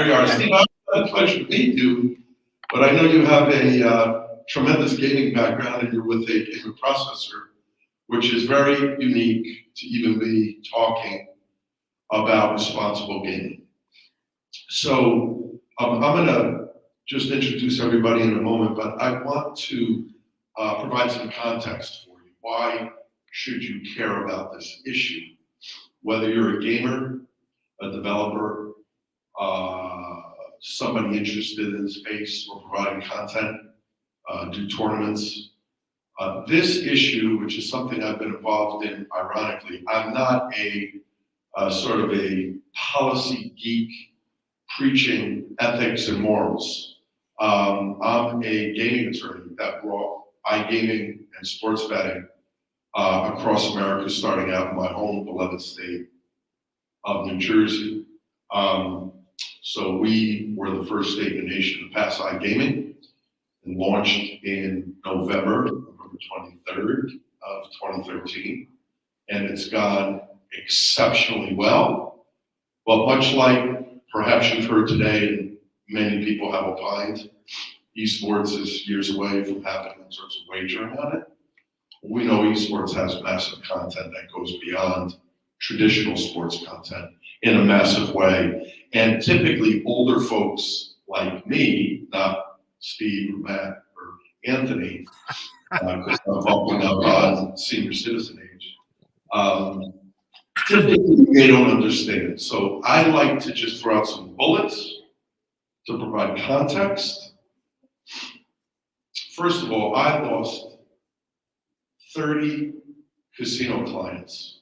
There you are. Steve, it's a pleasure to meet you, but I know you have a tremendous gaming background and you're with a payment processor, which is very unique to even be talking about responsible gaming. So I'm going to just introduce everybody in a moment, but I want to provide some context for you. Why should you care about this issue? Whether you're a gamer, a developer, somebody interested in the space or providing content, do tournaments. This issue, which is something I've been involved in, ironically, I'm not a sort of a policy geek preaching ethics and morals. I'm a gaming attorney that brought iGaming and sports betting across America, starting out in my home beloved state of New Jersey. So we were the first state in the nation to pass iGaming and launched in November 23rd of 2013. And it's gone exceptionally well. But much like perhaps you've heard today, and many people have opined, esports is years away from happening in terms of wagering on it. We know esports has massive content that goes beyond traditional sports content in a massive way. And typically older folks like me, not Steve or Matt or Anthony, because I'm bumping up on senior citizen age, typically they don't understand. So I like to just throw out some bullets to provide context. First of all, I lost 30 casino clients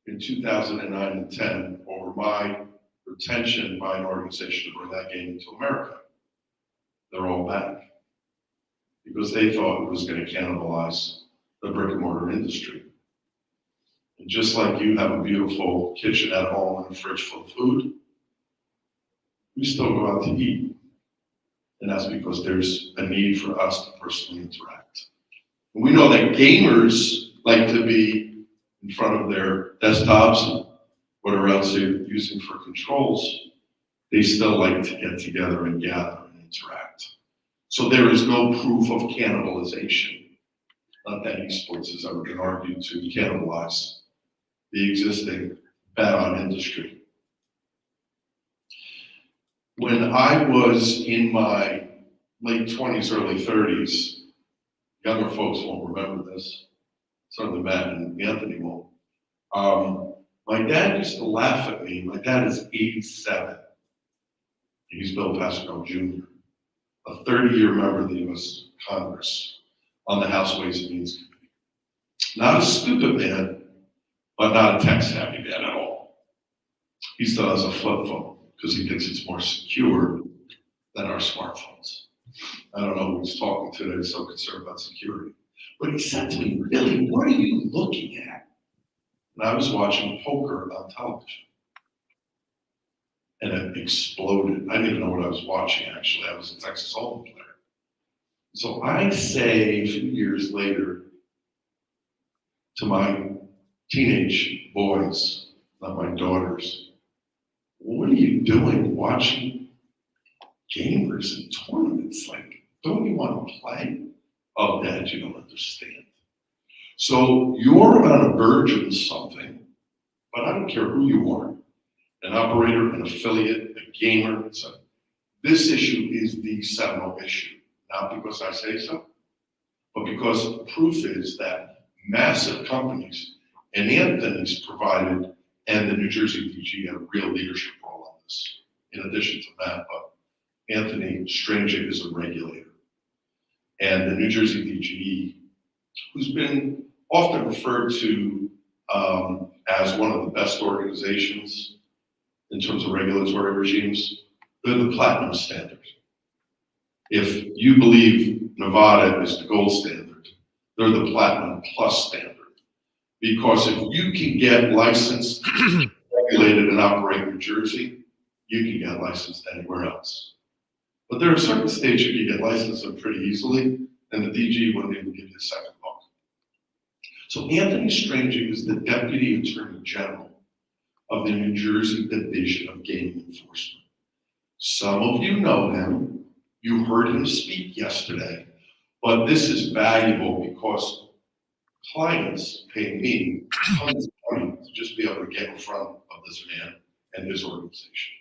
in 2009 and 10 over my retention by an organization to bring that game to America. They're all back because they thought it was going to cannibalize the brick and mortar industry. And just like you have a beautiful kitchen at home and a fridge full of food, we still go out to eat. And that's because there's a need for us to personally interact. And we know that gamers like to be in front of their desktops and whatever else they're using for controls. They still like to get together and gather and interact. So there is no proof of cannibalization. Not that esports has ever been argued to cannibalize the existing bet-on industry. When I was in my late 20s, early 30s, younger folks won't remember this, certainly Matt and Anthony won't. My dad used to laugh at me. My dad is 87. He's Bill Pascal Jr., a 30-year member of the U.S. Congress on the House Ways and Means Committee. Not a stupid man, but not a tech-savvy man at all. He still has a flip phone because he thinks it's more secure than our smartphones. I don't know who he's talking to that's so concerned about security. But he said to me, "Billy, what are you looking at?" And I was watching poker on television. And it exploded. I didn't even know what I was watching, actually. I was a Texas Hold'em player. So I say a few years later to my teenage boys, not my daughters, "What are you doing watching gamers and tournaments? Like, don't you want to play?" "Oh, Dad, you don't understand." So you're on a verge of something, but I don't care who you are, an operator, an affiliate, a gamer. So this issue is the seminal issue, not because I say so, but because the proof is that massive companies, and Anthony's provided, and the New Jersey DG had a real leadership role on this, in addition to that, but Anthony Strange is a regulator. And the New Jersey DG, who's been often referred to as one of the best organizations in terms of regulatory regimes, they're the platinum standard. If you believe Nevada is the gold standard, they're the platinum plus standard. Because if you can get licensed, regulated, and operate in New Jersey, you can get licensed anywhere else. But there are certain states you can get licensed in pretty easily, and the DG wouldn't even give you a second look. So Anthony Strange is the Deputy Attorney General of the New Jersey Division of Gaming Enforcement. Some of you know him. You heard him speak yesterday. But this is valuable because clients pay me tons of money to just be able to get in front of this man and his organization.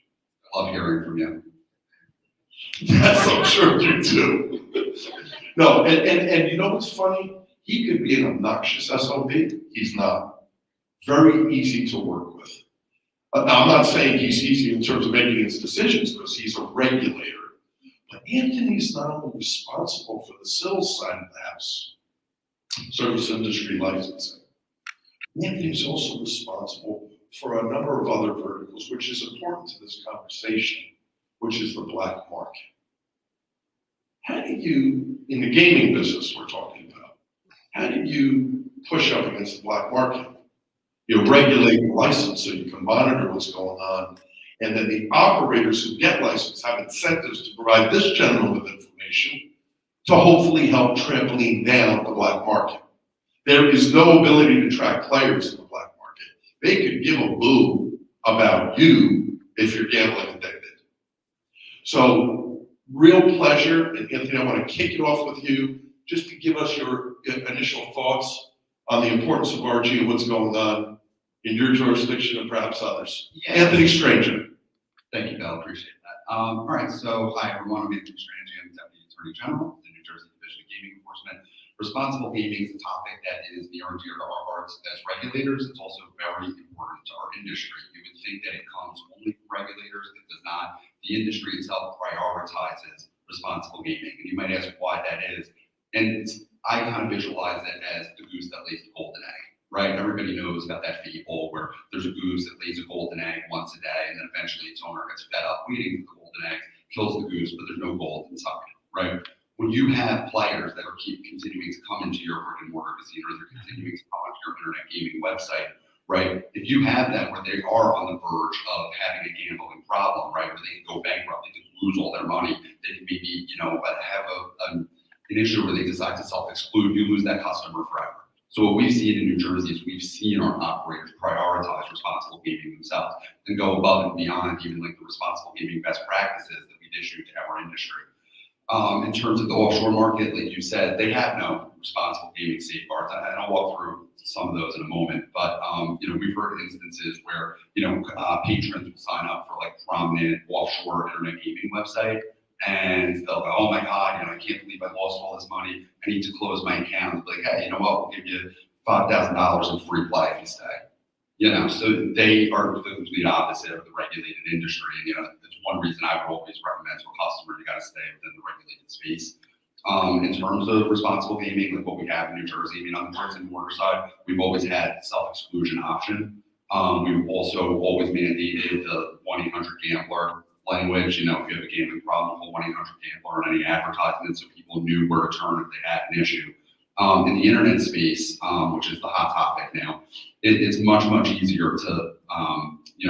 I love hearing from you. Yes, I'm sure you do. No, and you know what's funny? He could be an obnoxious SOB. He's not. Very easy to work with. Now, I'm not saying he's easy in terms of making his decisions because he's a regulator. But Anthony's not only responsible for the sales side of the house, service industry licensing. Anthony's also responsible for a number of other verticals, which is important to this conversation, which is the black market. How do you, in the gaming business we're talking about, how do you push up against the black market? You regulate the license so you can monitor what's going on, and then the operators who get licensed have incentives to provide this gentleman with information to hopefully help trampoline down the black market. There is no ability to track players in the black market. They could give a boo about you if you're gambling addicted. So, real pleasure, and Anthony, I want to kick it off with you, just to give us your initial thoughts on the importance of RG and what's going on in your jurisdiction and perhaps others. Yeah. Anthony Stranger. Thank you, Bill. Appreciate that. All right. So, hi, everyone. I'm Anthony Stranger. I'm Deputy Attorney General of the New Jersey Division of Gaming Enforcement. Responsible gaming is a topic that is near and dear to our hearts as regulators. It's also very important to our industry. You would think that it comes only from regulators. It does not. The industry itself prioritizes responsible gaming. And you might ask why that is. And I kind of visualize it as the goose that lays the golden egg, right? Everybody knows about that fable where there's a goose that lays a golden egg once a day, and then eventually its owner gets fed up waiting for the golden egg, kills the goose, but there's no gold inside, right? When you have players that are continuing to come into your brick and mortar casino, they're continuing to come onto your internet gaming website, right? If you have them where they are on the verge of having a gambling problem, right, where they can go bankrupt, they can lose all their money, they can maybe, have an issue where they decide to self-exclude, you lose that customer forever. So what we've seen in New Jersey is we've seen our operators prioritize responsible gaming themselves and go above and beyond even like the responsible gaming best practices that we've issued to our industry. In terms of the offshore market, like you said, they have no responsible gaming safeguards, and I'll walk through some of those in a moment. But we've heard instances where patrons will sign up for like prominent offshore internet gaming website, and they'll go, "Oh my God, I can't believe I lost all this money. I need to close my account." Like, "Hey, you know what? We'll give you $5,000 in free play if you stay." So they are the complete opposite of the regulated industry. And that's one reason I would always recommend to a customer, you got to stay within the regulated space. In terms of responsible gaming, like what we have in New Jersey, on the bricks and mortar side, we've always had self-exclusion option. We've also always mandated the 1-800-GAMBLER language. If you have a gambling problem, call 1-800-GAMBLER on any advertisement so people knew where to turn if they had an issue. In the internet space, which is the hot topic now, it's much, much easier to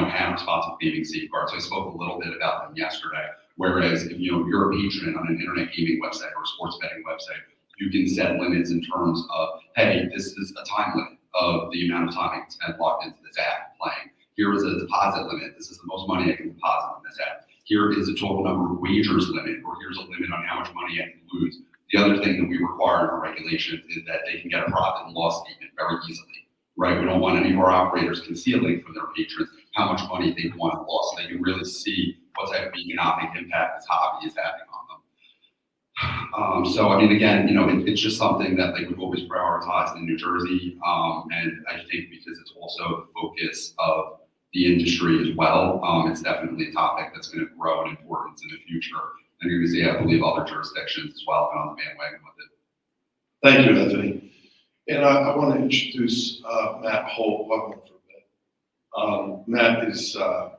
have responsible gaming safeguards. So I spoke a little bit about them yesterday. Whereas if you're a patron on an internet gaming website or a sports betting website, you can set limits in terms of, hey, this is a time limit of the amount of time I can spend logged into this app playing. Here is a deposit limit. This is the most money I can deposit on this app. Here is a total number of wagers limit, or here's a limit on how much money I can lose. The other thing that we require in our regulations is that they can get a profit and loss statement very easily, right? We don't want any of our operators concealing from their patrons how much money they've won and lost, so they can really see what type of economic impact this hobby is having on them. Again, it's just something that we've always prioritized in New Jersey, and I think because it's also the focus of the industry as well, it's definitely a topic that's going to grow in importance in the future. And you're going to see, I believe, other jurisdictions as well get on the bandwagon with it. Thank you, Anthony. And I want to introduce Matt Holt. Welcome for a bit. Matt is the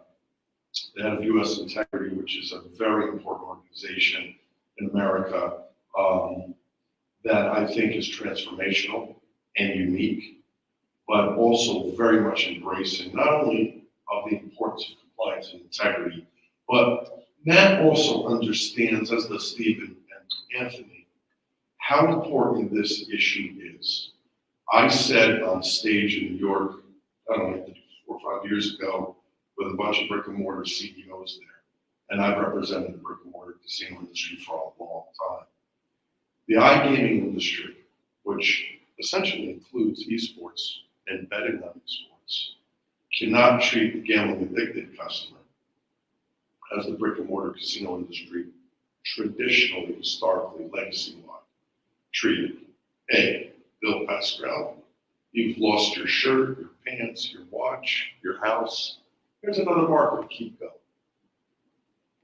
head of U.S. Integrity, which is a very important organization in America that I think is transformational and unique, but also very much embracing not only of the importance of compliance and integrity, but Matt also understands, as does Steve and Anthony, how important this issue is. I said on stage in New York, I don't know, 4 or 5 years ago, with a bunch of brick and mortar CEOs there. and I've represented the brick and mortar casino industry for a long time. The iGaming industry, which essentially includes esports and betting on esports, cannot treat the gambling addicted customer as the brick and mortar casino industry traditionally, historically, legacy-wise treated. Hey, Bill Pascal, you've lost your shirt, your pants, your watch, your house. Here's another market, keep going.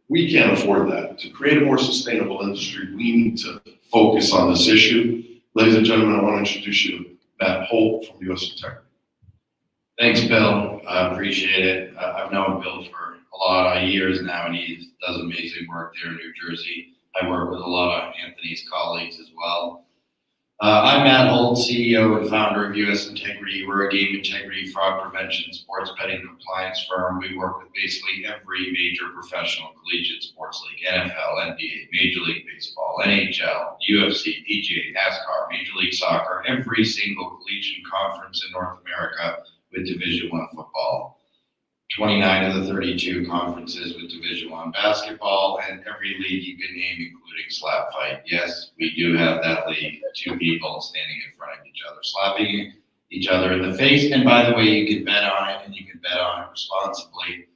We can't afford that. To create a more sustainable industry, we need to focus on this issue. Ladies and gentlemen, I want to introduce you to Matt Holt from US Integrity. Thanks, Bill. I appreciate it. I've known Bill for a lot of years now, and he does amazing work there in New Jersey. I work with a lot of Anthony's colleagues as well. I'm Matt Holt, CEO and founder of US Integrity. We're a game integrity, fraud prevention, sports betting compliance firm. We work with basically every major professional collegiate sports league: NFL, NBA, Major League Baseball, NHL, UFC, PGA, NASCAR, Major League Soccer, every single collegiate conference in North America with Division I football, 29 of the 32 conferences with Division I basketball, and every league you can name, including slap fight. Yes, we do have that league, two people standing in front of each other, slapping each other in the face. And by the way, you can bet on it, and you can bet on it responsibly.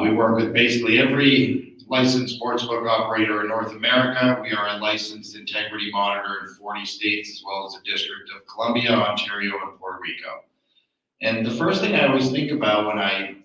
We work with basically every licensed sportsbook operator in North America. We are a licensed integrity monitor in 40 states, as well as the District of Columbia, Ontario, and Puerto Rico. And the first thing I always think about when I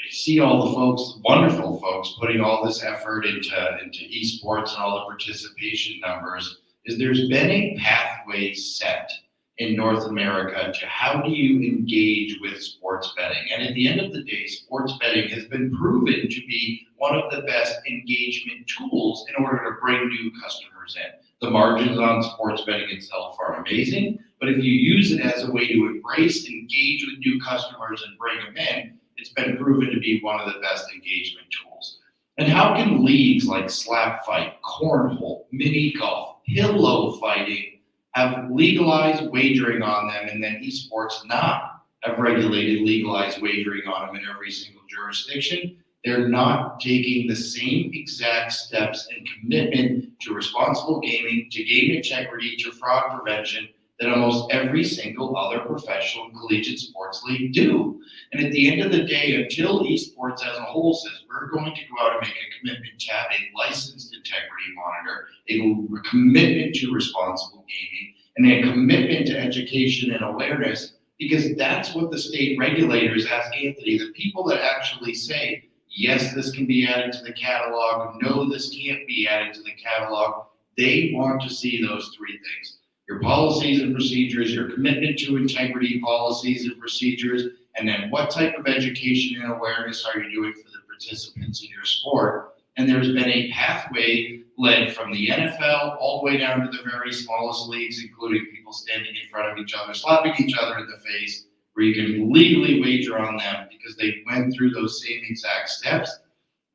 see all the folks, wonderful folks, putting all this effort into esports and all the participation numbers, is there's been a pathway set in North America to how do you engage with sports betting. And at the end of the day, sports betting has been proven to be one of the best engagement tools in order to bring new customers in. The margins on sports betting itself are amazing, but if you use it as a way to embrace, engage with new customers and bring them in, it's been proven to be one of the best engagement tools. And how can leagues like slap fight, cornhole, mini golf, pillow fighting have legalized wagering on them, and then esports not have regulated legalized wagering on them in every single jurisdiction? They're not taking the same exact steps and commitment to responsible gaming, to game integrity, to fraud prevention that almost every single other professional collegiate sports league do. And at the end of the day, until esports as a whole says we're going to go out and make a commitment to have a licensed integrity monitor, a commitment to responsible gaming, and a commitment to education and awareness, because that's what the state regulators ask Anthony, the people that actually say, yes, this can be added to the catalog, no, this can't be added to the catalog. They want to see those three things: your policies and procedures, your commitment to integrity policies and procedures, and then what type of education and awareness are you doing for the participants in your sport. And there's been a pathway led from the NFL all the way down to the very smallest leagues, including people standing in front of each other, slapping each other in the face, where you can legally wager on them because they went through those same exact steps.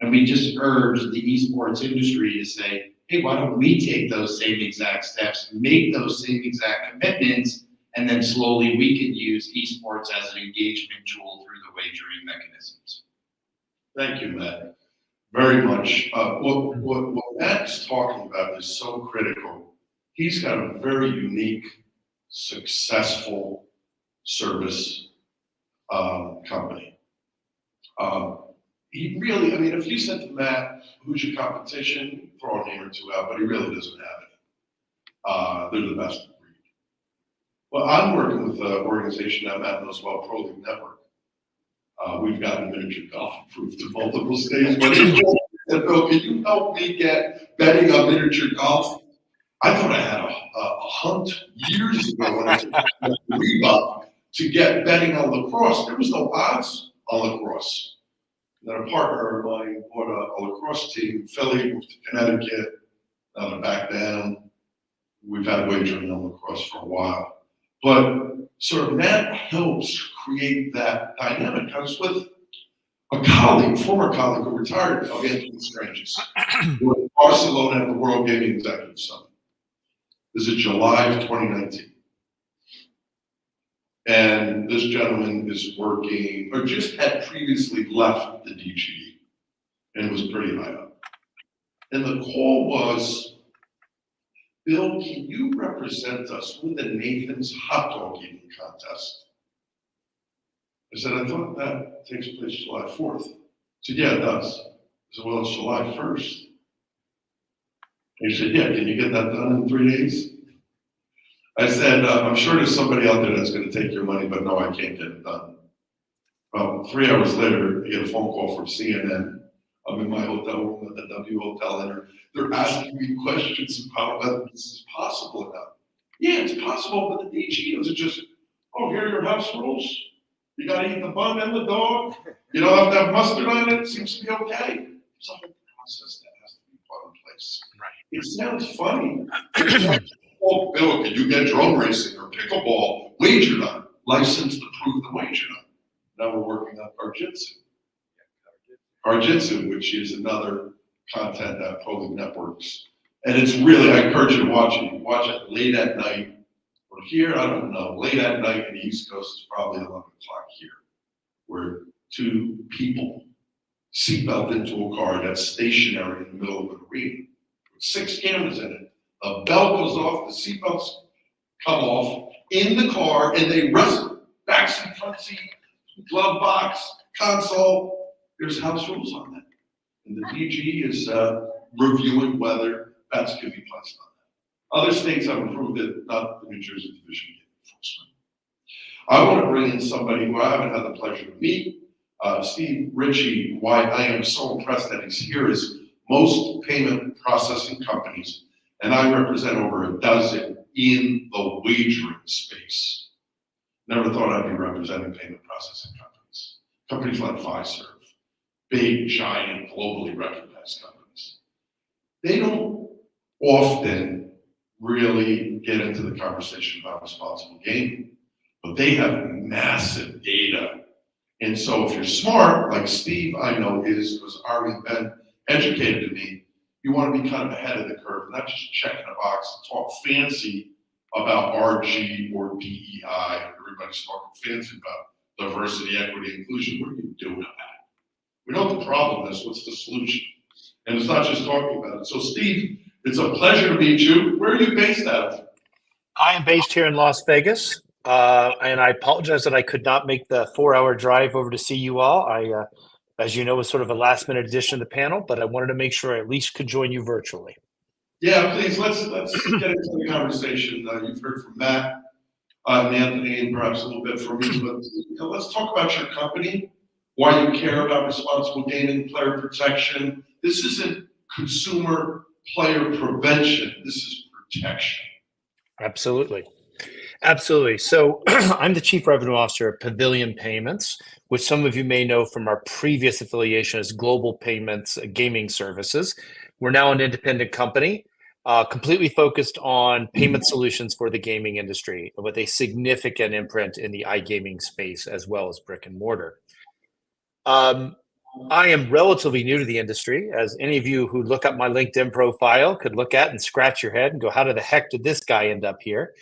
And we just urge the esports industry to say, hey, why don't we take those same exact steps, make those same exact commitments, and then slowly we can use esports as an engagement tool through the wagering mechanisms. Thank you, Matt. Very much. What Matt's talking about is so critical. He's got a very unique, successful service company. He really, if you said to Matt, who's your competition, he'd throw a name or two out, but he really doesn't have it. They're the best of the breed. Well, I'm working with an organization that Matt knows well, Pro League Network. We've gotten miniature golf approved in multiple states, but he said, Bill, can you help me get betting on miniature golf? I thought I had a hunt years ago when I took Reebok to get betting on lacrosse. There was no odds on lacrosse. And then a partner of mine bought a lacrosse team in Philly, moved to Connecticut, now they're back down. We've had wagering on lacrosse for a while. But sort of Matt helps create that dynamic. I was with a colleague, former colleague who retired of Anthony Stranges, who was in Barcelona at the World Gaming Executive Summit. This is July of 2019. And this gentleman is working, or just had previously left the DGE. and it was pretty high up. And the call was, Bill, can you represent us with the Nathan's hot dog eating contest? I said, I thought that takes place July 4th. He said, yeah, it does. I said, well, it's July 1st. He said, yeah, can you get that done in 3 days? I said, I'm sure there's somebody out there that's gonna take your money, but no, I can't get it done. Well, 3 hours later, I get a phone call from CNN. I'm in my hotel room at the W Hotel, and they're asking me questions about whether this is possible or not. Yeah, it's possible, but the DG doesn't just, oh, here are your house rules. You gotta eat the bun and the dog. You don't have to have mustard on it. It seems to be okay. There's a whole process that has to be put in place. Right. It sounds funny. Oh, Bill, can you get drum racing or pickleball wagered on? License to prove the wager on. Now we're working on Arjitsu, which is another content that Polling Networks. And it's really, I encourage you to watch it. You watch it late at night. Or here, I don't know, late at night in the East Coast, it's probably 11 o'clock here, where two people seatbelt into a car that's stationary in the middle of an arena with 6 cameras in it. A bell goes off, the seatbelts come off in the car, and they wrestle. Back seat, front seat, glove box, console. There's house rules on that. And the DG is reviewing whether bets can be placed on that. Other states have approved it, not the New Jersey Division of Enforcement. I want to bring in somebody who I haven't had the pleasure to meet, Steve Ritchie. Why I am so impressed that he's here is most payment processing companies, and I represent over a dozen in the wagering space. Never thought I'd be representing payment processing companies. Companies like Fiserv, big, giant, globally recognized companies. They don't often really get into the conversation about responsible gaming, but they have massive data. And so if you're smart, like Steve I know is, because Ari and Ben educated me, you want to be kind of ahead of the curve, not just checking a box and talk fancy about RG or DEI. Everybody's talking fancy about diversity, equity, inclusion. What are you doing about it? We know what the problem is. What's the solution? And it's not just talking about it. So Steve, it's a pleasure to meet you. Where are you based out of? I am based here in Las Vegas, and I apologize that I could not make the 4-hour drive over to see you all. I, as you know, was sort of a last-minute addition to the panel, but I wanted to make sure I at least could join you virtually. Yeah, please, let's get into the conversation. You've heard from Matt and Anthony, and perhaps a little bit from me, but let's talk about your company, why you care about responsible gaming, player protection. This isn't consumer player prevention. This is protection. Absolutely. Absolutely. So I'm the Chief Revenue Officer at Pavilion Payments, which some of you may know from our previous affiliation as Global Payments Gaming Services. We're now an independent company, completely focused on payment solutions for the gaming industry with a significant imprint in the iGaming space as well as brick and mortar. I am relatively new to the industry, as any of you who look up my LinkedIn profile could look at and scratch your head and go, how the heck did this guy end up here?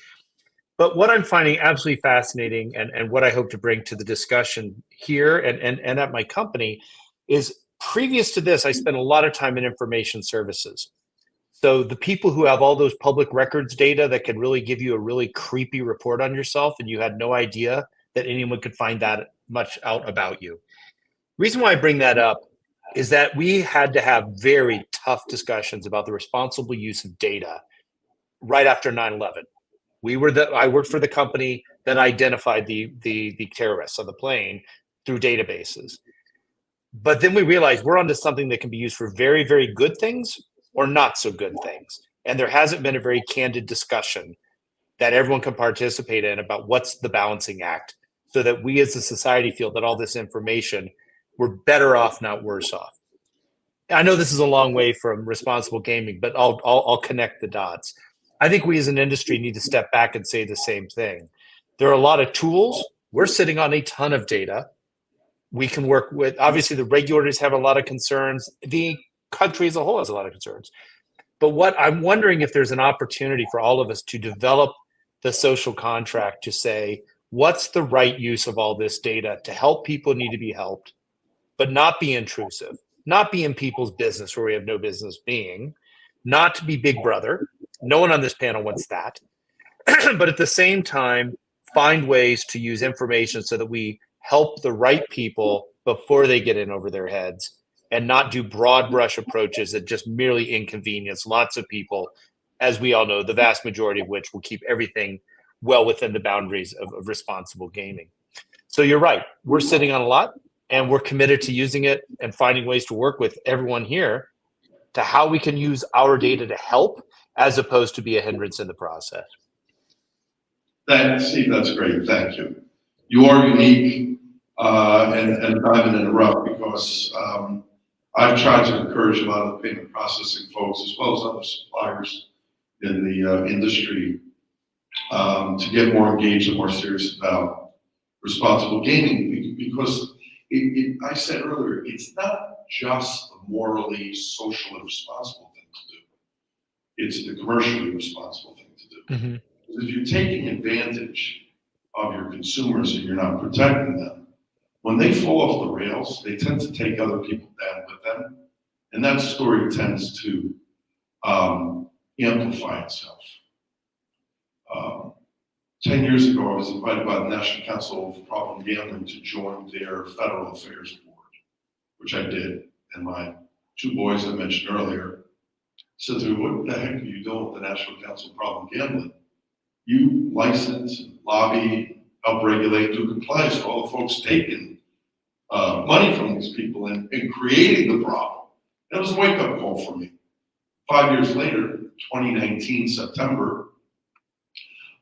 But what I'm finding absolutely fascinating and what I hope to bring to the discussion here and at my company is previous to this, I spent a lot of time in information services. So the people who have all those public records data that could really give you a really creepy report on yourself and you had no idea that anyone could find that much out about you. Reason why I bring that up is that we had to have very tough discussions about the responsible use of data right after 9/11. I worked for the company that identified the terrorists on the plane through databases. But then we realized we're onto something that can be used for very, very good things or not so good things. And there hasn't been a very candid discussion that everyone can participate in about what's the balancing act so that we as a society feel that all this information, we're better off, not worse off. I know this is a long way from responsible gaming, but I'll connect the dots. I think we as an industry need to step back and say the same thing. There are a lot of tools. We're sitting on a ton of data. We can work with, obviously the regulators have a lot of concerns. The country as a whole has a lot of concerns. But what I'm wondering if there's an opportunity for all of us to develop the social contract to say, what's the right use of all this data to help people who need to be helped, but not be intrusive. not be in people's business where we have no business being, not to be Big Brother. No one on this panel wants that. But at the same time, find ways to use information so that we help the right people before they get in over their heads, and not do broad brush approaches that just merely inconvenience lots of people, as we all know, the vast majority of which will keep everything well within the boundaries of responsible gaming. So you're right. We're sitting on a lot, and we're committed to using it and finding ways to work with everyone here to how we can use our data to help as opposed to be a hindrance in the process. Steve, that's great. Thank you. You are unique and diamond in the rough because I've tried to encourage a lot of the payment processing folks as well as other suppliers in the industry to get more engaged and more serious about responsible gaming because I said earlier, it's not just the morally, socially responsible thing to do. It's the commercially responsible thing to do. Mm-hmm. If you're taking advantage of your consumers and you're not protecting them, when they fall off the rails, they tend to take other people down with them. And that story tends to amplify itself. 10 years ago, I was invited by the National Council of Problem Gambling to join their Federal Affairs Board, which I did. And my two boys I mentioned earlier said to me, what the heck are you doing with the National Council of Problem Gambling? You license, lobby, help regulate, do compliance for all the folks taking money from these people and creating the problem. That was a wake-up call for me. 5 years later, 2019, September,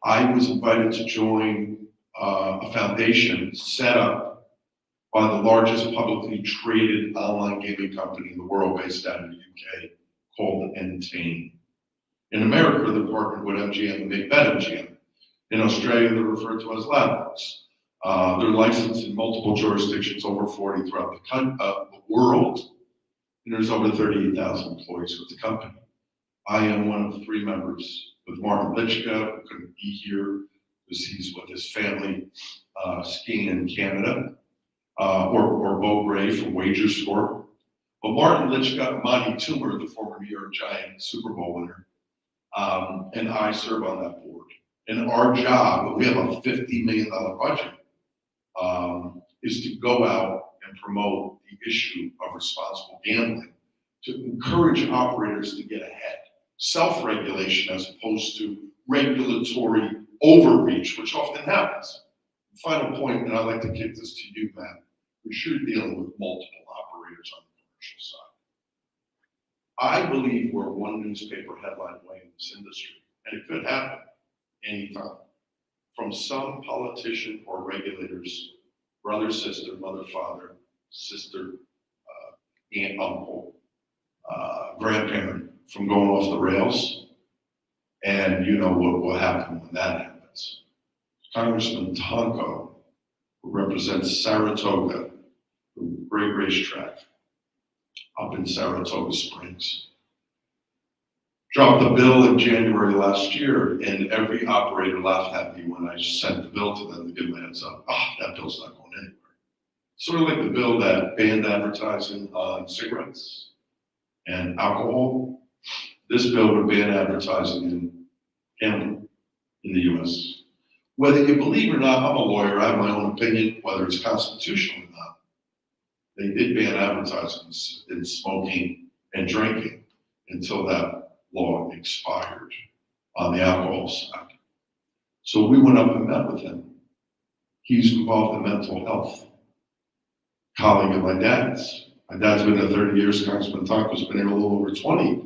I was invited to join a foundation set up by the largest publicly traded online gaming company in the world based out of the UK called Entain. In America, they're partnered with MGM and make BetMGM. In Australia, they're referred to as Ladbrokes. They're licensed in multiple jurisdictions, over 40 throughout the world, and there's over 38,000 employees with the company. I am one of 3 members with Martin Litchka, who couldn't be here because he's with his family skiing in Canada, or Bo Gray from Wager Score. But Martin Litchka, Monty Toomer, the former New York Giant Super Bowl winner, and I serve on that board. And our job, we have a $50 million budget, is to go out and promote the issue of responsible gambling, to encourage operators to get ahead. Self-regulation as opposed to regulatory overreach, which often happens. Final point, and I'd like to kick this to you, Matt. We're sure dealing with multiple operators on the commercial side. I believe we're one newspaper headline away in this industry, and it could happen anytime, from some politician or regulator's brother, sister, mother, father, sister, aunt, uncle, grandparent from going off the rails. And you know what will happen when that happens. Congressman Tonko, who represents Saratoga, a great racetrack up in Saratoga Springs, dropped the bill in January last year, and every operator laughed at me when I sent the bill to them to give them a heads up. That bill's not going anywhere. Sort of like the bill that banned advertising on cigarettes and alcohol. This bill would ban advertising in gambling in the U.S. Whether you believe it or not, I'm a lawyer, I have my own opinion, whether it's constitutional or not. They did ban advertising in smoking and drinking until that law expired on the alcohol side. So we went up and met with him. He's involved in mental health. Colleague of my dad's. My dad's been there 30 years, Congressman Tonko's been here a little over 20.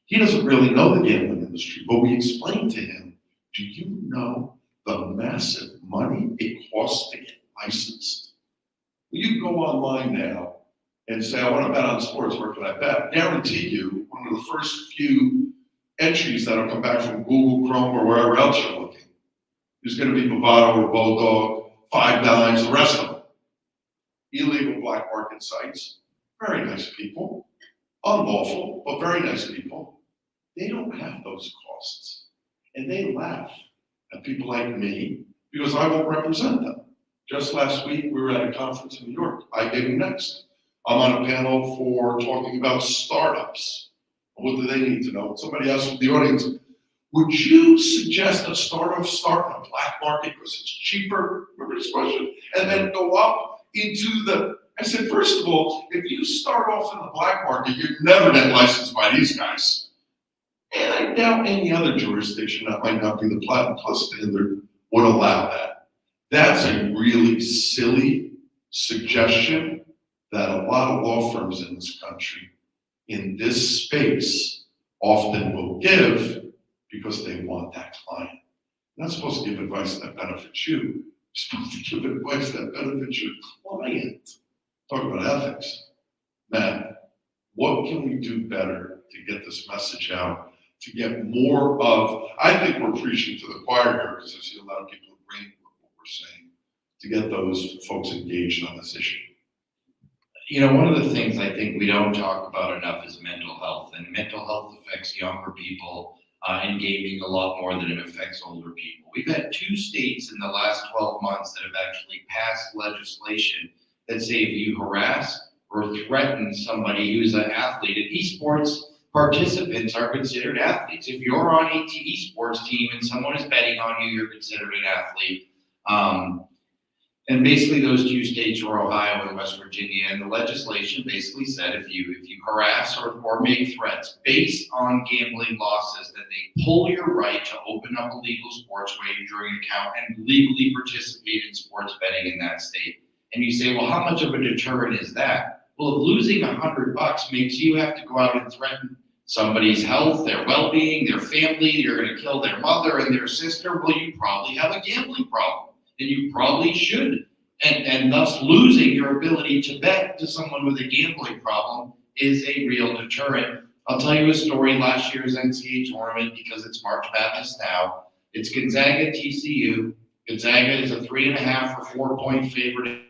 He doesn't really know the gambling industry, but we explained to him, do you know the massive money it costs to get licensed? You can go online now and say, I want to bet on sports, where can I bet? Guarantee you, one of the first few entries that'll come back from Google, Chrome, or wherever else you're looking is going to be Bovado or Bulldog, Five Dimes, the rest of them. Illegal black market sites, very nice people, unlawful, but very nice people. They don't have those costs. And they laugh at people like me because I won't represent them. Just last week, we were at a conference in New York, iGaming Next. I'm on a panel for talking about startups. What do they need to know? Somebody asked from the audience, would you suggest a startup start in a black market because it's cheaper? Remember this question? And then go up into the, I said, first of all, if you start off in the black market, you're never get licensed by these guys. And I doubt any other jurisdiction that might not be the Platinum Plus standard would allow that. That's a really silly suggestion that a lot of law firms in this country, in this space, often will give because they want that client. You're not supposed to give advice that benefits you. You're supposed to give advice that benefits your client. Talk about ethics. Matt, what can we do better to get this message out, to get more of, I think we're preaching to the choir here because I see a lot of people agreeing with what we're saying, to get those folks engaged on this issue. You know, one of the things I think we don't talk about enough is mental health, and mental health affects younger people in gaming a lot more than it affects older people. We've had 2 states in the last 12 months that have actually passed legislation that say if you harass or threaten somebody who's an athlete, and esports participants are considered athletes. If you're on a esports team and someone is betting on you, you're considered an athlete. And basically those 2 states were Ohio and West Virginia, and the legislation basically said if you harass or make threats based on gambling losses, that they pull your right to open up a legal sports wagering account and legally participate in sports betting in that state. And you say, well, how much of a deterrent is that? Well, if losing $100 makes you have to go out and threaten somebody's health, their well-being, their family, you're going to kill their mother and their sister, well, you probably have a gambling problem. And you probably should. And thus losing your ability to bet to someone with a gambling problem is a real deterrent. I'll tell you a story, last year's NCAA tournament, because it's March Madness now. It's Gonzaga TCU. Gonzaga is a 3.5 or 4 point favorite.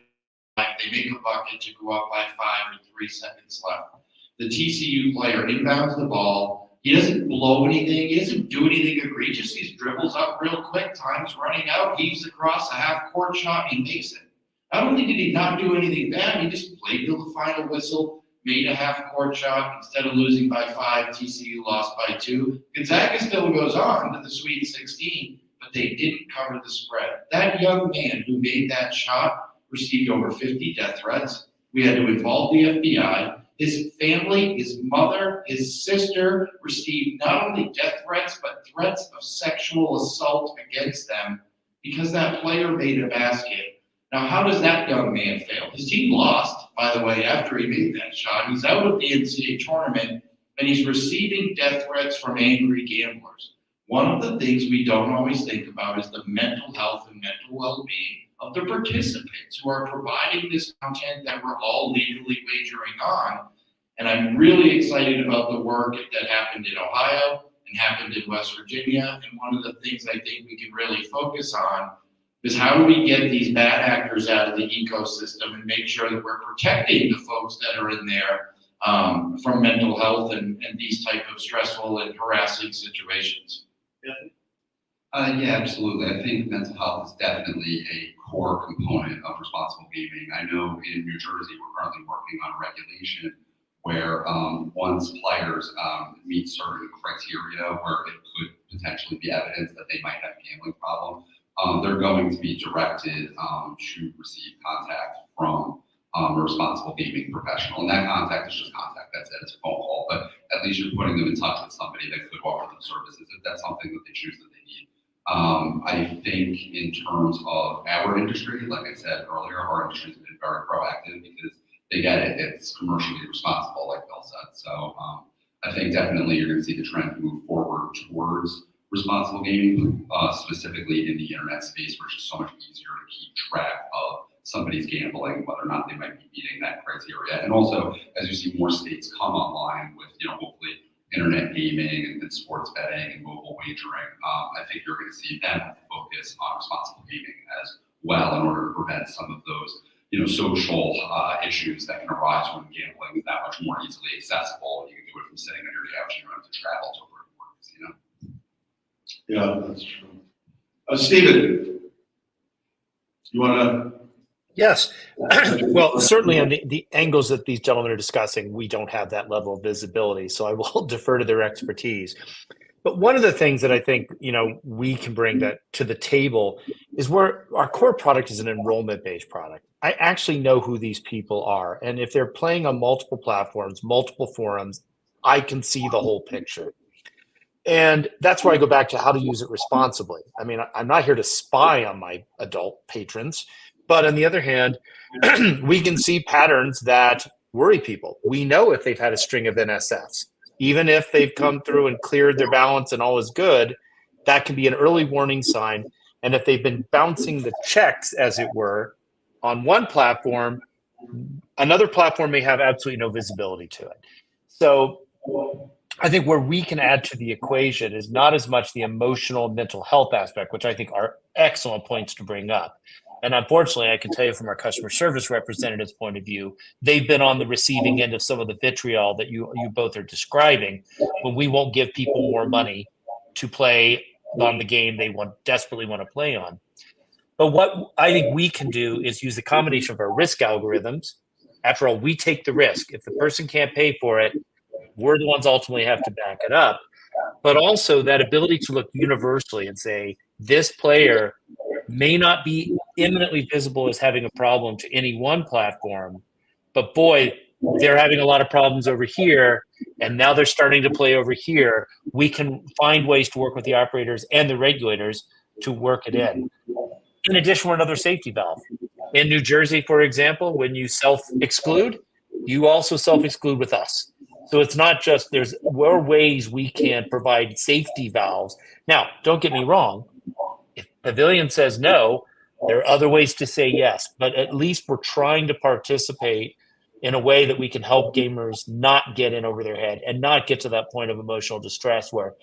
They make a bucket to go up by 5 with 3 seconds left. The TCU player inbounds the ball. He doesn't blow anything. He doesn't do anything egregious. He just dribbles up real quick. Time's running out. Heaves across a half-court shot. He makes it. Not only did he not do anything bad, he just played till the final whistle, made a half-court shot. Instead of losing by 5, TCU lost by 2. Gonzaga still goes on to the Sweet 16, but they didn't cover the spread. That young man who made that shot received over 50 death threats. We had to involve the FBI. His family, his mother, his sister received not only death threats, but threats of sexual assault against them because that player made a basket. Now, how does that young man fail? His team lost, by the way, after he made that shot. He's out of the NCAA tournament, and he's receiving death threats from angry gamblers. One of the things we don't always think about is the mental health and mental well-being of the participants who are providing this content that we're all legally wagering on. And I'm really excited about the work that happened in Ohio and happened in West Virginia. And one of the things I think we can really focus on is how do we get these bad actors out of the ecosystem and make sure that we're protecting the folks that are in there from mental health and these type of stressful and harassing situations. Yeah, absolutely. I think mental health is definitely a core component of responsible gaming. I know in New Jersey, we're currently working on a regulation where once players meet certain criteria where it could potentially be evidence that they might have a gambling problem, they're going to be directed to receive contact from a responsible gaming professional. And that contact is just contact, that's it, it's a phone call, but at least you're putting them in touch with somebody that could offer them services if that's something that they choose that they need. I think in terms of our industry, like I said earlier, our industry has been very proactive because they get it, it's commercially responsible, like Bill said. So I think definitely you're going to see the trend move forward towards responsible gaming, specifically in the internet space, where it's just so much easier to keep track of somebody's gambling, whether or not they might be meeting that criteria. And also, as you see more states come online with, hopefully internet gaming and sports betting and mobile wagering, I think you're going to see them focus on responsible gaming as well in order to prevent some of those, social issues that can arise when gambling is that much more easily accessible. You can do it from sitting on your couch. You don't have to travel to where it works, Yeah, that's true. Steven, you want to Yes. Well, certainly on the angles that these gentlemen are discussing, we don't have that level of visibility. So I will defer to their expertise. But one of the things that I think, we can bring that to the table is where our core product is an enrollment-based product. I actually know who these people are. And if they're playing on multiple platforms, multiple forums, I can see the whole picture. And that's where I go back to how to use it responsibly. I mean, I'm not here to spy on my adult patrons, but on the other hand, we can see patterns that worry people. We know if they've had a string of NSFs, even if they've come through and cleared their balance and all is good, that can be an early warning sign. And if they've been bouncing the checks, as it were, on one platform, another platform may have absolutely no visibility to it. So I think where we can add to the equation is not as much the emotional mental health aspect, which I think are excellent points to bring up. And unfortunately, I can tell you from our customer service representative's point of view, they've been on the receiving end of some of the vitriol that you both are describing, when we won't give people more money to play on the game they desperately want to play on. But what I think we can do is use the combination of our risk algorithms. After all, we take the risk. If the person can't pay for it, we're the ones ultimately have to back it up. But also that ability to look universally and say, this player may not be imminently visible as having a problem to any one platform, but boy, they're having a lot of problems over here, and now they're starting to play over here. We can find ways to work with the operators and the regulators to work it in. In addition, we're another safety valve. In New Jersey, for example, when you self-exclude, you also self-exclude with us. So it's not just there are ways we can provide safety valves. Now, don't get me wrong. If Pavilion says no, there are other ways to say yes. But at least we're trying to participate in a way that we can help gamers not get in over their head and not get to that point of emotional distress where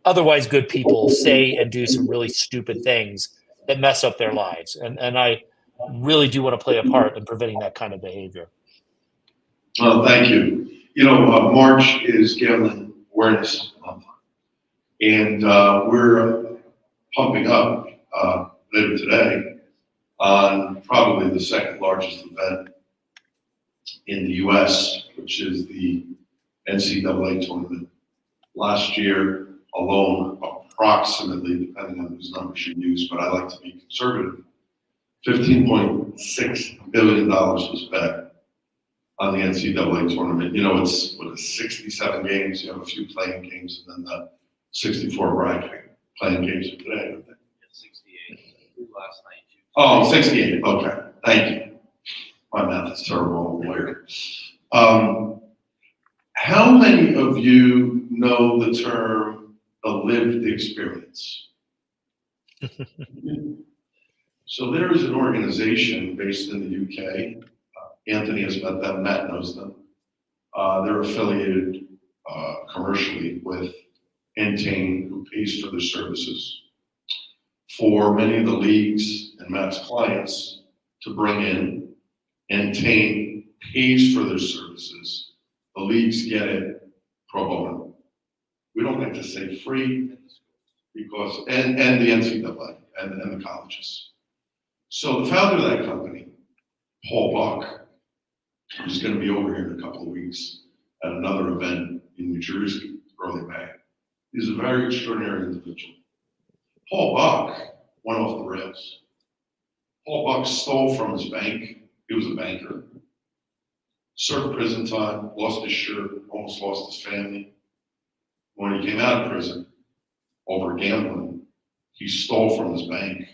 otherwise good people say and do some really stupid things that mess up their lives. And I really do want to play a part in preventing that kind of behavior. Well, thank you. March is Gambling Awareness Month, and we're pumping up later today on probably the second largest event in the U.S., which is the NCAA tournament. Last year alone, approximately, depending on whose numbers you use, but I like to be conservative, $15.6 billion was bet on the NCAA tournament. It's 67 games. You have a few playing games, and then the 64 playing games of today. 68 last night. Oh, 68. Okay, thank you. My math is terrible. I'm a lawyer. How many of you know the term "a lived experience"? So there is an organization based in the UK. Anthony has met them, Matt knows them. They're affiliated commercially with Entain, who pays for their services. For many of the leagues and Matt's clients to bring in, Entain pays for their services. The leagues get it pro bono. We don't like to say free because, and the NCAA and the colleges. So the founder of that company, Paul Buck, who's going to be over here in a couple of weeks at another event in New Jersey, early May. He's a very extraordinary individual. Paul Buck went off the rails. Paul Buck stole from his bank. He was a banker. Served prison time, lost his shirt, almost lost his family. When he came out of prison over gambling, he stole from his bank.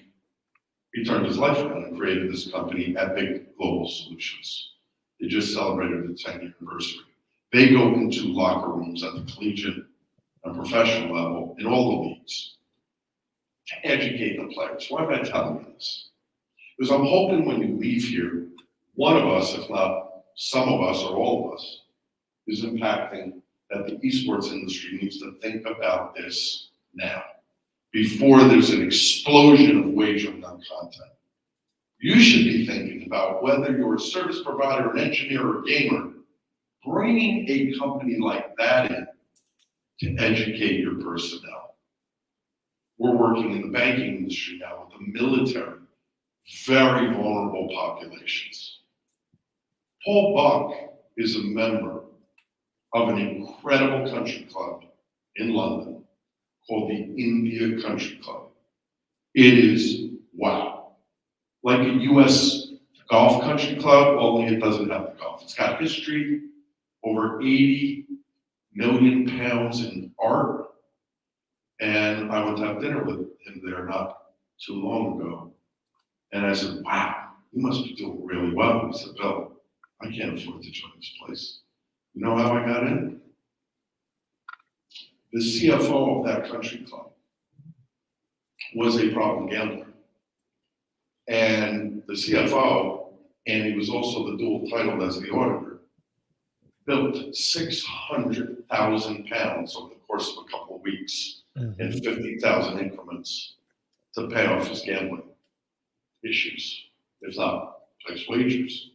He turned his life around and created this company, Epic Global Solutions. They just celebrated the 10th anniversary. They go into locker rooms at the collegiate and professional level in all the leagues to educate the players. Why am I telling you this? Because I'm hoping when you leave here, one of us, if not some of us or all of us, is impacting that the esports industry needs to think about this now, before there's an explosion of wagering on content. You should be thinking about whether you're a service provider, an engineer, or a gamer, bringing a company like that in to educate your personnel. We're working in the banking industry now with the military, very vulnerable populations. Paul Buck is a member of an incredible country club in London called the India Country Club. It is wow. Like a US golf country club, only it doesn't have the golf. It's got history, over 80 million pounds in art. And I went to have dinner with him there not too long ago. And I said, wow, you must be doing really well. He said, Bill, I can't afford to join this place. You know how I got in? The CFO of that country club was a problem gambler. And the CFO, and he was also the dual title as the auditor, built 600,000 pounds over the course of a couple of weeks in 50,000 increments to pay off his gambling issues, if not place wagers.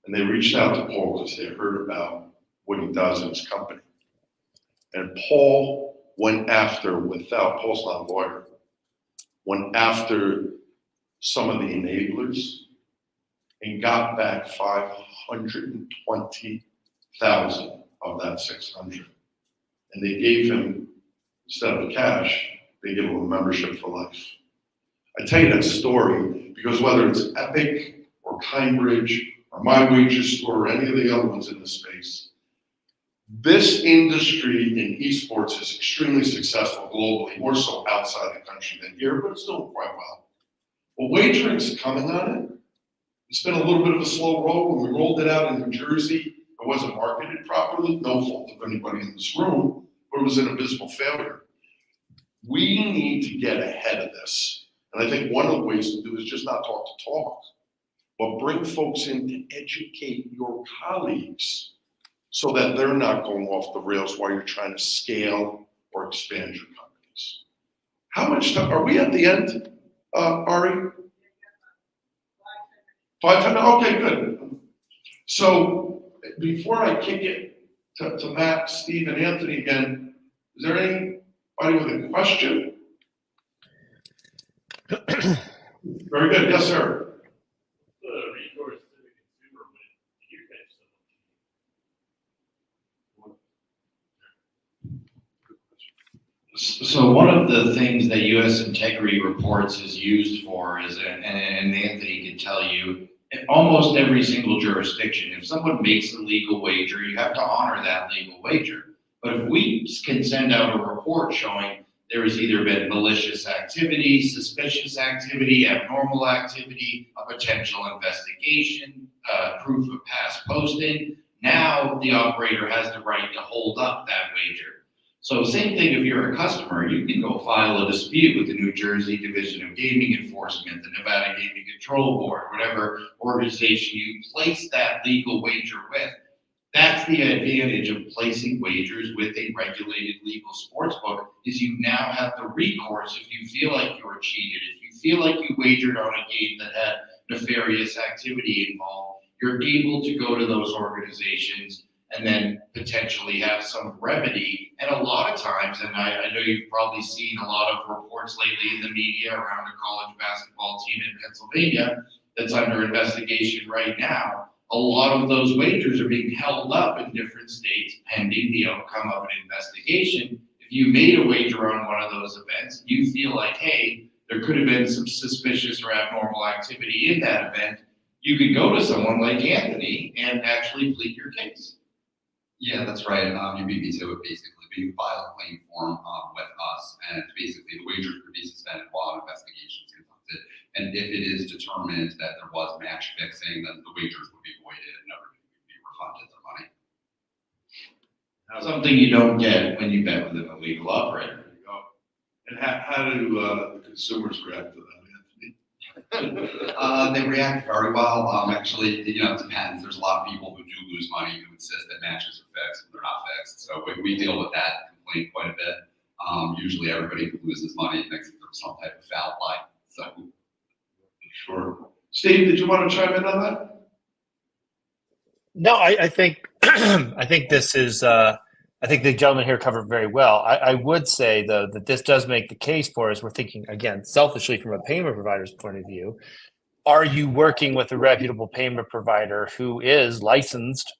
And they reached out to Paul because they heard about what he does in his company. And Paul went after, Paul's not a lawyer, went after some of the enablers and got back 520,000 of that 600. And they gave him, instead of cash, they gave him a membership for life. I tell you that story because whether it's Epic or Kindbridge or My Wages Store or any of the other ones in the space, this industry in esports is extremely successful globally, more so outside the country than here, but it's doing quite well. Well, wagering's coming on it. It's been a little bit of a slow roll. When we rolled it out in New Jersey, it wasn't marketed properly. No fault of anybody in this room, but it was an abysmal failure. We need to get ahead of this. And I think one of the ways to do is just not talk to talk, but bring folks in to educate your colleagues so that they're not going off the rails while you're trying to scale or expand your companies. How much time, are we at the end, Ari? 5 10, okay, good. So before I kick it to Matt, Steve, and Anthony again, is there anybody with a question? Very good, yes, sir. The recourse to the consumer when you catch someone. So one of the things that U.S. Integrity Reports is used for is, and Anthony can tell you, in almost every single jurisdiction, if someone makes a legal wager, you have to honor that legal wager. But if we can send out a report showing there has either been malicious activity, suspicious activity, abnormal activity, a potential investigation, proof of past posting, now the operator has the right to hold up that wager. So same thing if you're a customer, you can go file a dispute with the New Jersey Division of Gaming Enforcement, the Nevada Gaming Control Board, whatever organization you place that legal wager with. That's the advantage of placing wagers with a regulated legal sports book is you now have the recourse if you feel like you were cheated, if you feel like you wagered on a game that had nefarious activity involved, you're able to go to those organizations and then potentially have some remedy. And a lot of times, and I know you've probably seen a lot of reports lately in the media around a college basketball team in Pennsylvania that's under investigation right now. A lot of those wagers are being held up in different states pending the outcome of an investigation. If you made a wager on one of those events, you feel like, hey, there could have been some suspicious or abnormal activity in that event, you could go to someone like Anthony and actually plead your case. Yeah, that's right. You beat me to it basically. But you file a claim form with us, and basically the wagers could be suspended while investigations conducted. And if it is determined that there was match fixing, then the wagers would be voided and never be refunded their money. Something you don't get when you bet with an illegal operator. There you go. And how do the consumers react to that, Anthony? They react very well. Actually, it depends. There's a lot of people who do lose money who insist that matches are fixed when they're not fixed. So we deal with that complaint quite a bit. Usually everybody who loses money thinks that there's some type of foul play. So Sure. Steve, did you want to chime in on that? No, I think I think this is I think the gentleman here covered very well. I would say, though, that this does make the case for us. We're thinking, again, selfishly from a payment provider's point of view. Are you working with a reputable payment provider who is licensed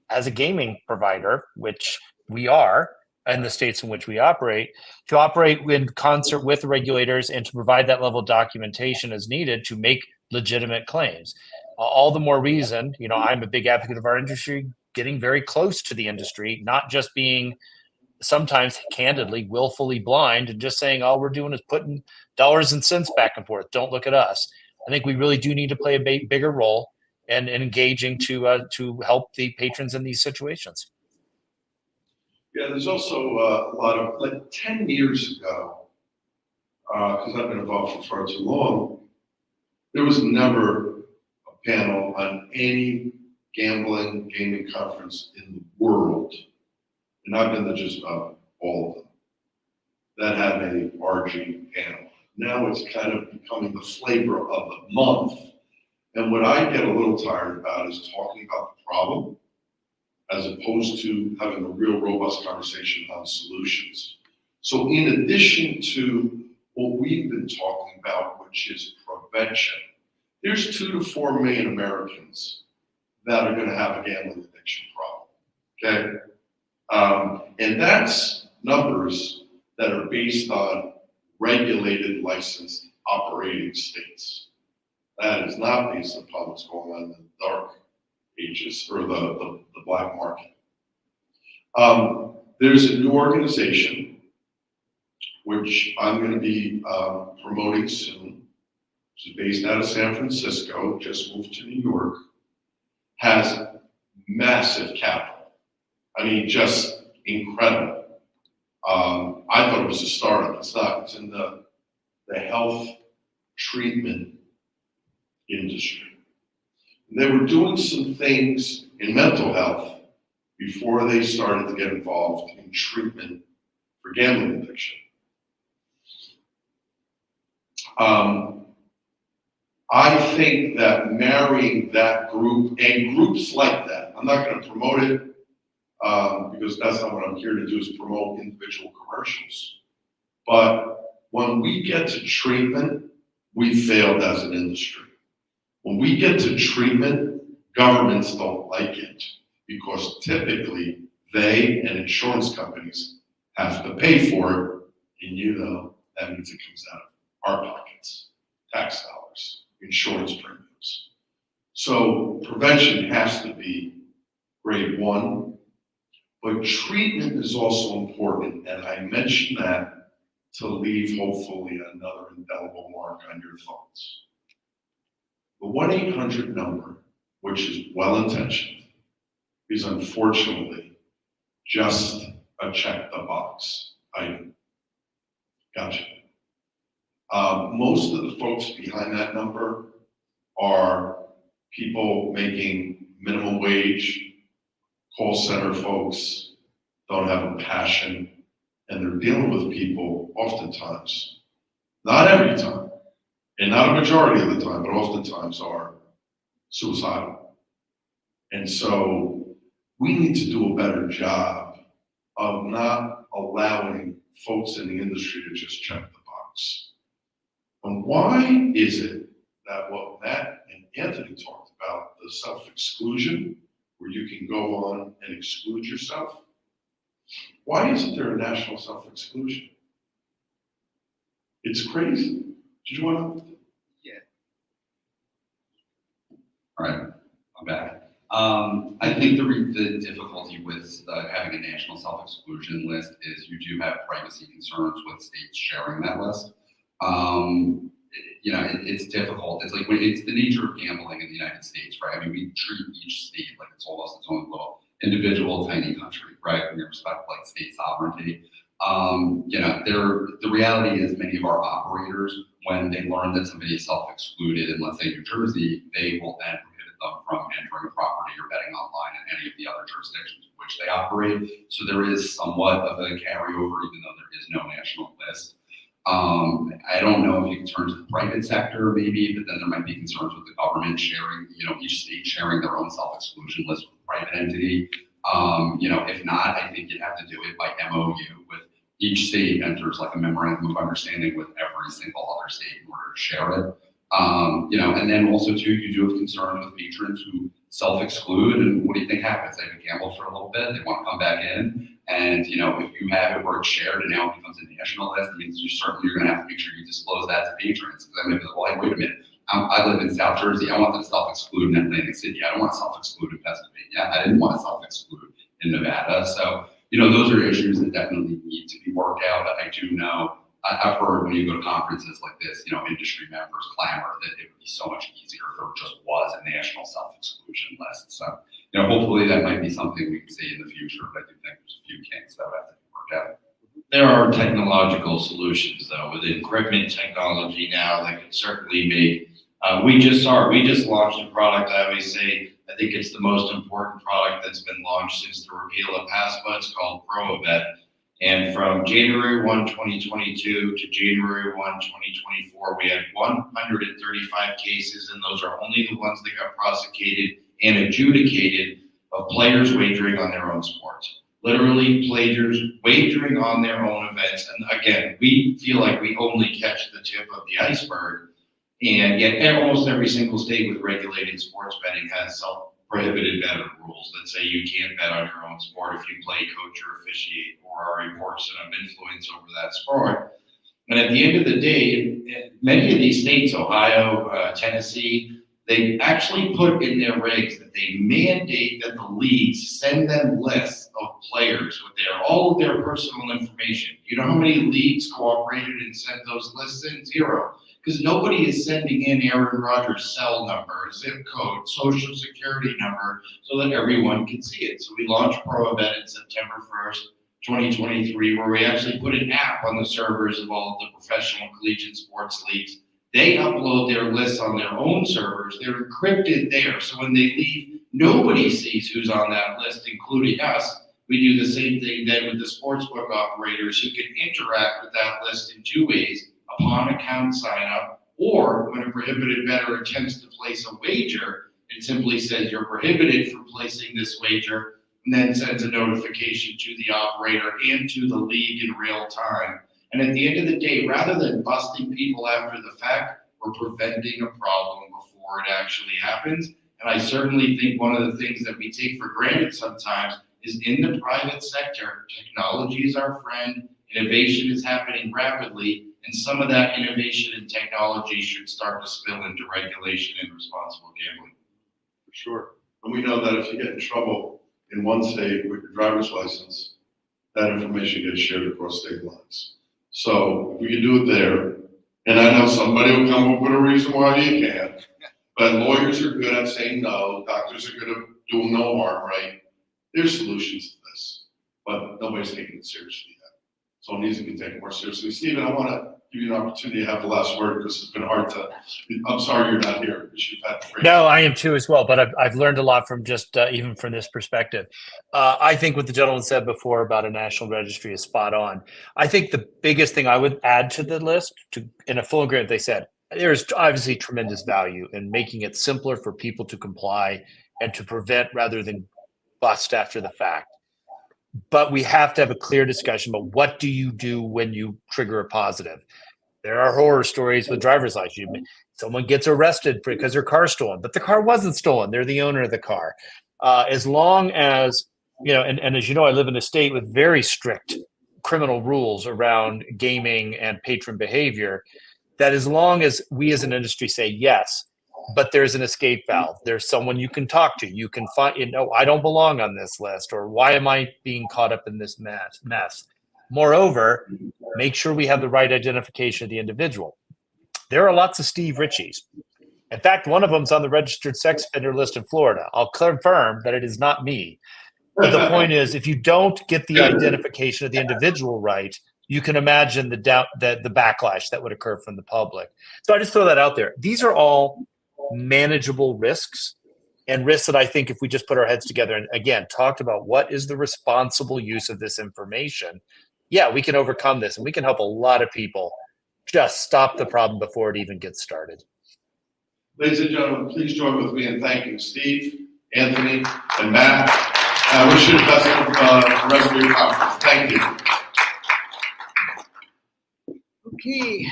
as a gaming provider, which we are in the states in which we operate, to operate in concert with the regulators and to provide that level of documentation as needed to make legitimate claims? All the more reason, I'm a big advocate of our industry getting very close to the industry, not just being sometimes candidly willfully blind and just saying all we're doing is putting dollars and cents back and forth. Don't look at us. I think we really do need to play a bigger role and engaging to help the patrons in these situations. Yeah, there's also a lot of, like 10 years ago, because I've been involved for far too long, there was never a panel on any gaming conference in the world, and I've been to just about all of them, that had a RG panel. Now it's kind of becoming the flavor of the month. And what I get a little tired about is talking about the problem as opposed to having a real robust conversation on solutions. So in addition to what we've been talking about, which is prevention, there's 2 to 4 million Americans that are going to have a gambling addiction problem, okay? And that's numbers that are based on regulated, licensed, operating states. That is not based upon what's going on in the dark ages or the black market. There's a new organization which I'm going to be promoting soon, which is based out of San Francisco, just moved to New York, has massive capital. I mean, just incredible. I thought it was a startup. It's not. It's in the health treatment industry. And they were doing some things in mental health before they started to get involved in treatment for gambling addiction. I think that marrying that group and groups like that, I'm not going to promote it because that's not what I'm here to do, is promote individual commercials. But when we get to treatment, we failed as an industry. When we get to treatment, governments don't like it because typically they and insurance companies have to pay for it, and that means it comes out of our pockets, tax dollars, insurance premiums. So prevention has to be grade 1, but treatment is also important, and I mention that to leave hopefully another indelible mark on your thoughts. The 1-800 number, which is well-intentioned, is unfortunately just a check the box item. Gotcha. Most of the folks behind that number are people making minimum wage, call center folks, don't have a passion, and they're dealing with people oftentimes, not every time, and not a majority of the time, but oftentimes are suicidal. And so we need to do a better job of not allowing folks in the industry to just check the box. And why is it that what Matt and Anthony talked about, the self-exclusion, where you can go on and exclude yourself, why isn't there a national self-exclusion? It's crazy. Did you want to? Yeah. All right, I'm back. I think the difficulty with having a national self-exclusion list is you do have privacy concerns with states sharing that list. It's difficult. It's like it's the nature of gambling in the United States, right? I mean, we treat each state like it's almost its own little individual tiny country, right? We respect like state sovereignty. The reality is many of our operators, when they learn that somebody is self-excluded in, let's say, New Jersey, they will then prohibit them from entering a property or betting online in any of the other jurisdictions in which they operate. So there is somewhat of a carryover, even though there is no national list. I don't know if you can turn to the private sector maybe, but then there might be concerns with the government sharing, each state sharing their own self-exclusion list with a private entity. If not, I think you'd have to do it by MOU with each state enters like a memorandum of understanding with every single other state in order to share it. And then also too, you do have concerns with patrons who self-exclude, and what do you think happens? They gamble for a little bit, they want to come back in, and if you have it where it's shared and now it becomes a national list, that means you're going to have to make sure you disclose that to patrons. Because I may be like, well, wait a minute, I live in South Jersey, I want to self-exclude in Atlantic City, I don't want to self-exclude in Pennsylvania, I didn't want to self-exclude in Nevada. So, those are issues that definitely need to be worked out. But I do know, I've heard when you go to conferences like this, industry members clamor that it would be so much easier if there just was a national self-exclusion list. So, hopefully that might be something we can see in the future, but I do think there's a few kinks that have to be worked out. There are technological solutions though, with encryption technology now that can certainly make, we just launched a product. I always say, I think it's the most important product that's been launched since the repeal of PASPA. It's called ProAbet. And from January 1, 2022 to January 1, 2024, we had 135 cases, and those are only the ones that got prosecuted and adjudicated of players wagering on their own sports. Literally, players wagering on their own events. And again, we feel like we only catch the tip of the iceberg. And yet almost every single state with regulated sports betting has self-prohibited betting rules that say you can't bet on your own sport if you play, coach, or officiate, or are a person of influence over that sport. And at the end of the day, many of these states, Ohio, Tennessee, they actually put in their regs that they mandate that the leagues send them lists of players with all of their personal information. You know how many leagues cooperated and sent those lists in? 0. Because nobody is sending in Aaron Rodgers' cell number, zip code, social security number, so that everyone can see it. So we launched ProAbet in September 1st, 2023, where we actually put an app on the servers of all of the professional collegiate sports leagues. They upload their lists on their own servers. They're encrypted there. So when they leave, nobody sees who's on that list, including us. We do the same thing then with the sportsbook operators who can interact with that list in 2 ways. Upon account sign up, or when a prohibited bettor attempts to place a wager, it simply says you're prohibited from placing this wager, and then sends a notification to the operator and to the league in real time. And at the end of the day, rather than busting people after the fact, we're preventing a problem before it actually happens. And I certainly think one of the things that we take for granted sometimes is in the private sector, technology is our friend, innovation is happening rapidly, and some of that innovation and technology should start to spill into regulation and responsible gambling. For sure. And we know that if you get in trouble in one state with your driver's license, that information gets shared across state lines. So if we can do it there, and I know somebody will come up with a reason why you can't, but lawyers are good at saying no, doctors are good at doing no harm, right? There's solutions to this, but nobody's taking it seriously yet. So it needs to be taken more seriously. Stephen, I want to give you an opportunity to have the last word because it's been hard to, I'm sorry you're not here because you've had great. No, I am too as well, but I've learned a lot from just even from this perspective. I think what the gentleman said before about a national registry is spot on. I think the biggest thing I would add to the list, in a full agreement, they said, there's obviously tremendous value in making it simpler for people to comply and to prevent rather than bust after the fact. But we have to have a clear discussion about what do you do when you trigger a positive. There are horror stories with driver's license. Someone gets arrested because their car's stolen, but the car wasn't stolen. They're the owner of the car. As long as, and as you know, I live in a state with very strict criminal rules around gaming and patron behavior, that as long as we as an industry say yes, but there's an escape valve. There's someone you can talk to. You can find, I don't belong on this list, or why am I being caught up in this mess? Moreover, make sure we have the right identification of the individual. There are lots of Steve Richies. In fact, one of them's on the registered sex offender list in Florida. I'll confirm that it is not me. But the point is, if you don't get the identification of the individual right, you can imagine the backlash that would occur from the public. So I just throw that out there. These are all manageable risks, and risks that I think if we just put our heads together and again talked about what is the responsible use of this information, yeah, we can overcome this and we can help a lot of people just stop the problem before it even gets started. Ladies and gentlemen, please join with me in thanking Steve, Anthony, and Matt. I wish you the best of the rest of your conference. Thank you. Okay.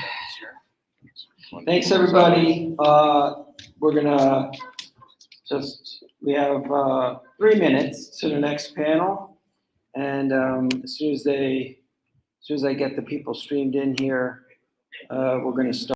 Thanks, everybody. We're gonna we have 3 minutes to the next panel. And as soon as I get the people streamed in here, we're gonna start.